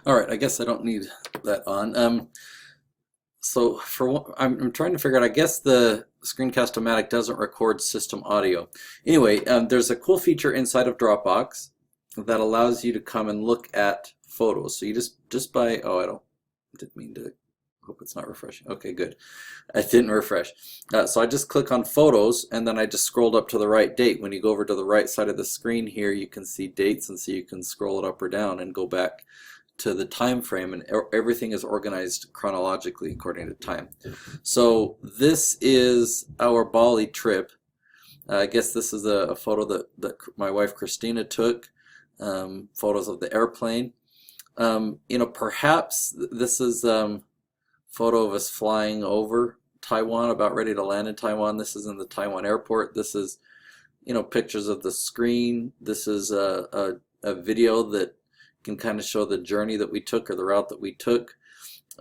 All right, I guess I don't need that on. So for what, I'm trying to figure out, I guess the Screencast-O-Matic doesn't record system audio. Anyway, there's a cool feature inside of Dropbox that allows you to come and look at photos. So you just by, oh, didn't mean to, hope it's not refreshing. Okay, good. I didn't refresh. So I just click on photos and then I just scrolled up to the right date. When you go over to the right side of the screen here, you can see dates, and so you can scroll it up or down and go back to the time frame, and everything is organized chronologically according to time. So this is our Bali trip. I guess this is a photo that my wife Christina took, photos of the airplane. Perhaps this is photo of us flying over Taiwan, about ready to land in Taiwan. This is in the Taiwan airport. This is, pictures of the screen. This is a video that can kind of show the journey that we took, or the route that we took.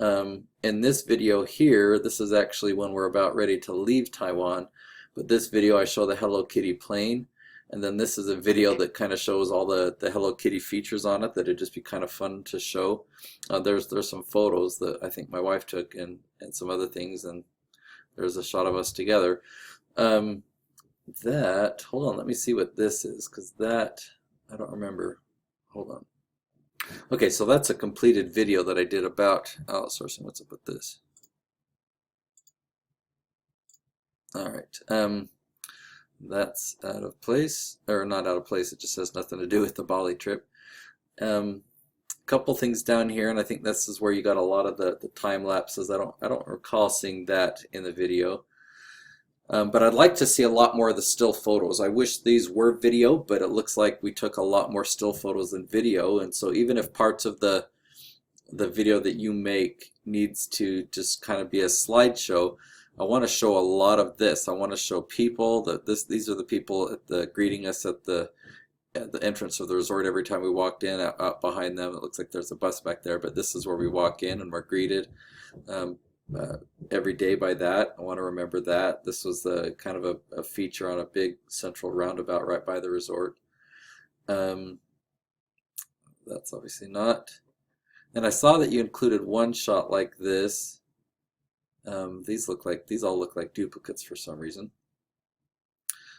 In this video here, this is actually when we're about ready to leave Taiwan, but this video I show the Hello Kitty plane, and then this is a video that kind of shows all the Hello Kitty features on it that it'd just be kind of fun to show. There's some photos that I think my wife took, and some other things, and there's a shot of us together. Hold on, let me see what this is, because that, I don't remember. Hold on. Okay, so that's a completed video that I did about outsourcing. What's up with this? All right, that's out of place, or not out of place. It just has nothing to do with the Bali trip. Couple things down here, and I think this is where you got a lot of the time lapses. I don't recall seeing that in the video. But I'd like to see a lot more of the still photos. I wish these were video, but it looks like we took a lot more still photos than video. And so even if parts of the video that you make needs to just kind of be a slideshow, I want to show a lot of this. I want to show people these are the people greeting us at the entrance of the resort every time we walked in. Out behind them, it looks like there's a bus back there, but this is where we walk in and we're greeted. Every day by that. I want to remember that. This was kind of a feature on a big central roundabout right by the resort. That's obviously not. And I saw that you included one shot like this. These all look like duplicates for some reason.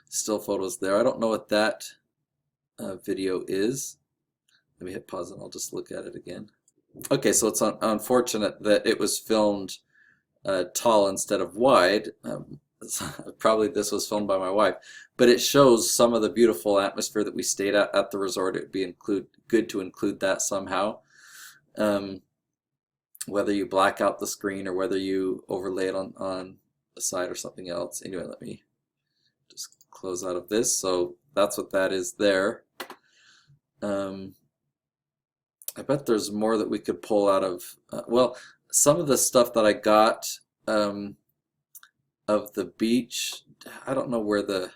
Still photos there. I don't know what that video is. Let me hit pause and I'll just look at it again. Okay, so it's unfortunate that it was filmed tall instead of wide. Probably this was filmed by my wife, but it shows some of the beautiful atmosphere that we stayed at the resort. It would be good to include that somehow. Whether you black out the screen or whether you overlay it on the side or something else. Anyway, let me just close out of this. So that's what that is there. I bet there's more that we could pull out of, well, some of the stuff that I got of the beach, I don't know where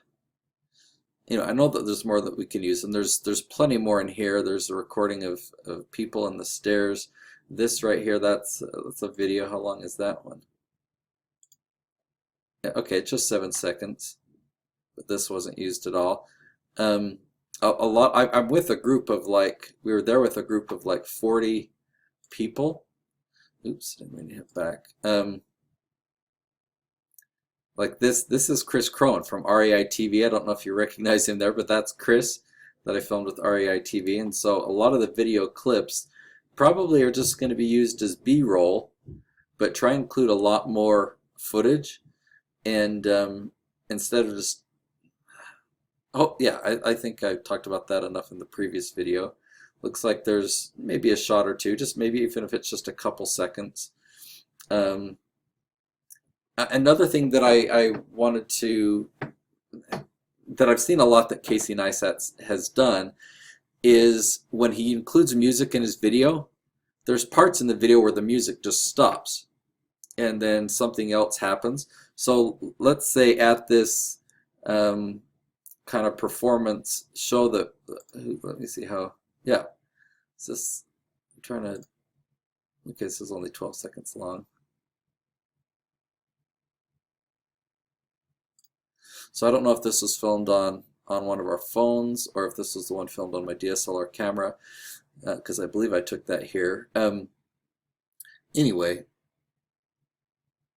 I know that there's more that we can use, and there's plenty more in here. There's a recording of people in the stairs. This right here, that's a video. How long is that one? Yeah, okay, it's just 7 seconds, but this wasn't used at all. A lot. I'm with a group of we were there with a group of 40 people. Oops, didn't mean to hit back. Like this is Chris Crone from REI TV. I don't know if you recognize him there, but that's Chris that I filmed with REI TV. And so a lot of the video clips probably are just going to be used as B-roll, but try and include a lot more footage. And instead of just, oh yeah, I think I talked about that enough in the previous video. Looks like there's maybe a shot or two, just maybe even if it's just a couple seconds. Another thing that I wanted to, that I've seen a lot that Casey Neistat has done, is when he includes music in his video, there's parts in the video where the music just stops and then something else happens. So let's say at this kind of performance show that, let me see how, yeah, it's this, I'm trying to, okay, this is only 12 seconds long. So I don't know if this was filmed on one of our phones or if this was the one filmed on my DSLR camera. because I believe I took that here. Anyway,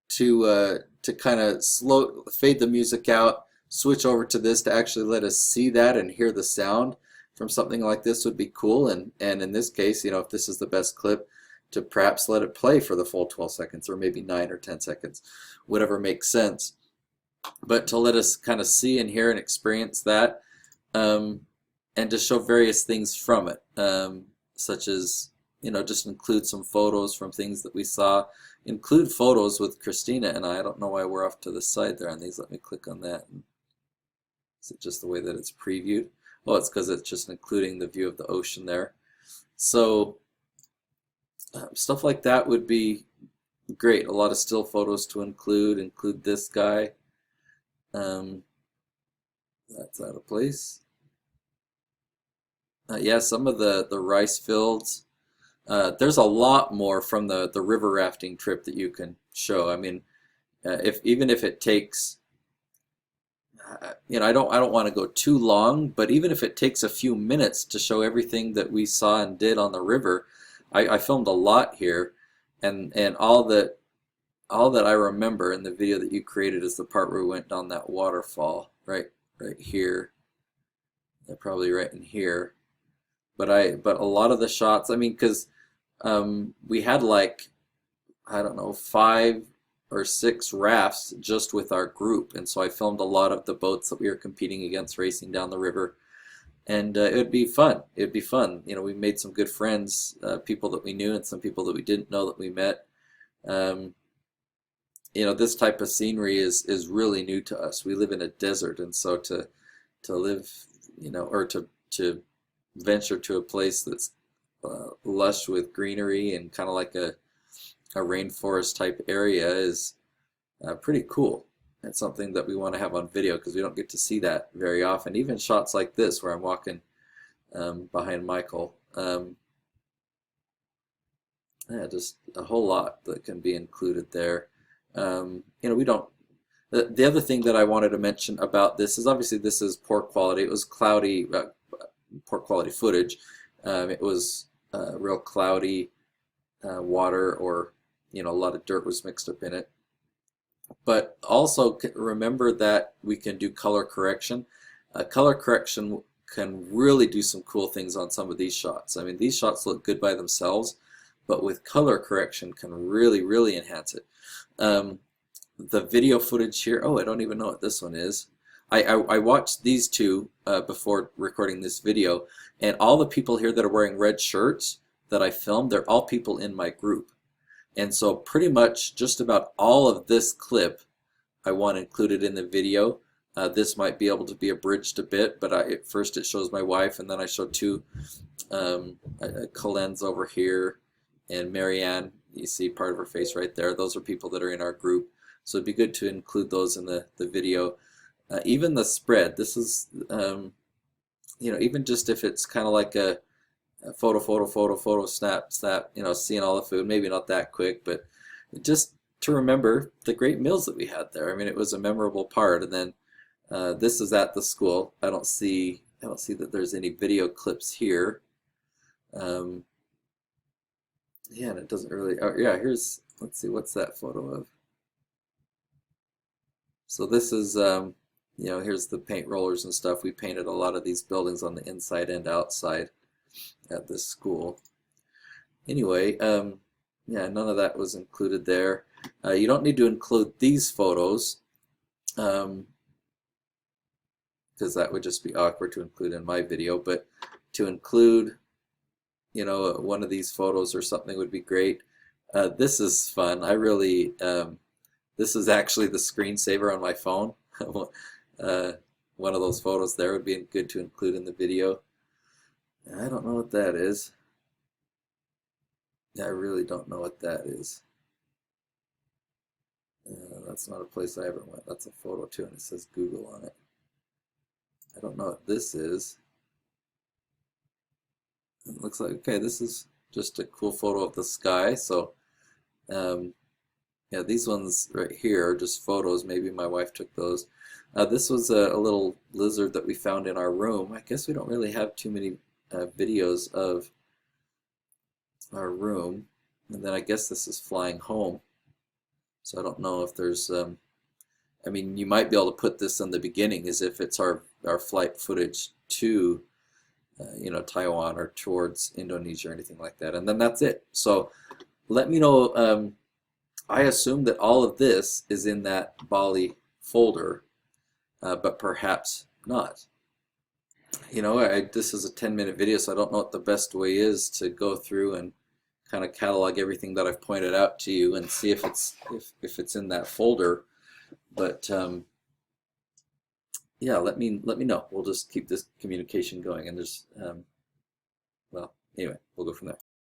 to kind of slow fade the music out, switch over to this to actually let us see that and hear the sound from something like this would be cool. And in this case, you know, if this is the best clip, to perhaps let it play for the full 12 seconds or maybe 9 or 10 seconds, whatever makes sense. But to let us kind of see and hear and experience that, and to show various things from it, such as, you know, just include some photos from things that we saw. Include photos with Christina and I. don't know why we're off to the side there on these. Let me click on that. Is it just the way that it's previewed? Oh, it's because it's just including the view of the ocean there. So stuff like that would be great. A lot of still photos to include this guy. That's out of place. Yeah, some of the rice fields. There's a lot more from the river rafting trip that you can show. I mean, even if it takes, you know, I don't want to go too long, but even if it takes a few minutes to show everything that we saw and did on the river, I filmed a lot here, and all that I remember in the video that you created is the part where we went down that waterfall, right here, probably right in here. But a lot of the shots, I mean, because we had like, I don't know, 5 or 6 rafts just with our group, and so I filmed a lot of the boats that we were competing against racing down the river, and it would be fun. It'd be fun. You know, we made some good friends, people that we knew and some people that we didn't know that we met. You know, this type of scenery is really new to us. We live in a desert, and so to live, you know, or to venture to a place that's lush with greenery and kind of like a rainforest type area is pretty cool. It's something that we want to have on video because we don't get to see that very often. Even shots like this where I'm walking behind Michael. Yeah, just a whole lot that can be included there. You know, we don't. The other thing that I wanted to mention about this is obviously this is poor quality. It was cloudy, poor quality footage. It was real cloudy water, or you know, a lot of dirt was mixed up in it. But also remember that we can do color correction. Color correction can really do some cool things on some of these shots. I mean, these shots look good by themselves, but with color correction can really enhance it. The video footage here, oh, I don't even know what this one is. I watched these two before recording this video, and all the people here that are wearing red shirts that I filmed, they're all people in my group. And so pretty much just about all of this clip I want included in the video. This might be able to be abridged a bit, but at first it shows my wife, and then I show 2 Colen's over here, and Marianne, you see part of her face right there. Those are people that are in our group. So it'd be good to include those in the video. Even the spread, this is, you know, even just if it's kind of like a photo, snap, you know, seeing all the food, maybe not that quick, but just to remember the great meals that we had there. I mean, it was a memorable part. And then this is at the school. I don't see that there's any video clips here. Yeah, and it doesn't really, oh yeah, here's, let's see, what's that photo of? So this is, you know, here's the paint rollers and stuff. We painted a lot of these buildings on the inside and outside at this school. Anyway, yeah, none of that was included there. You don't need to include these photos because that would just be awkward to include in my video, but to include, you know, one of these photos or something would be great. This is fun. I really, this is actually the screensaver on my phone. One of those photos there would be good to include in the video. I don't know what that is. I really don't know what that is. That's not a place I ever went. That's a photo too, and it says Google on it. I don't know what this is. It looks like, okay, this is just a cool photo of the sky. So, yeah, these ones right here are just photos. Maybe my wife took those. This was a little lizard that we found in our room. I guess we don't really have too many videos of our room, and then I guess this is flying home. So I don't know if there's, I mean, you might be able to put this in the beginning as if it's our flight footage to, Taiwan or towards Indonesia or anything like that, and then that's it. So let me know. I assume that all of this is in that Bali folder, but perhaps not. This is a 10-minute video, so I don't know what the best way is to go through and kind of catalog everything that I've pointed out to you and see if it's in that folder. But yeah, let me know. We'll just keep this communication going, and well, anyway, we'll go from there.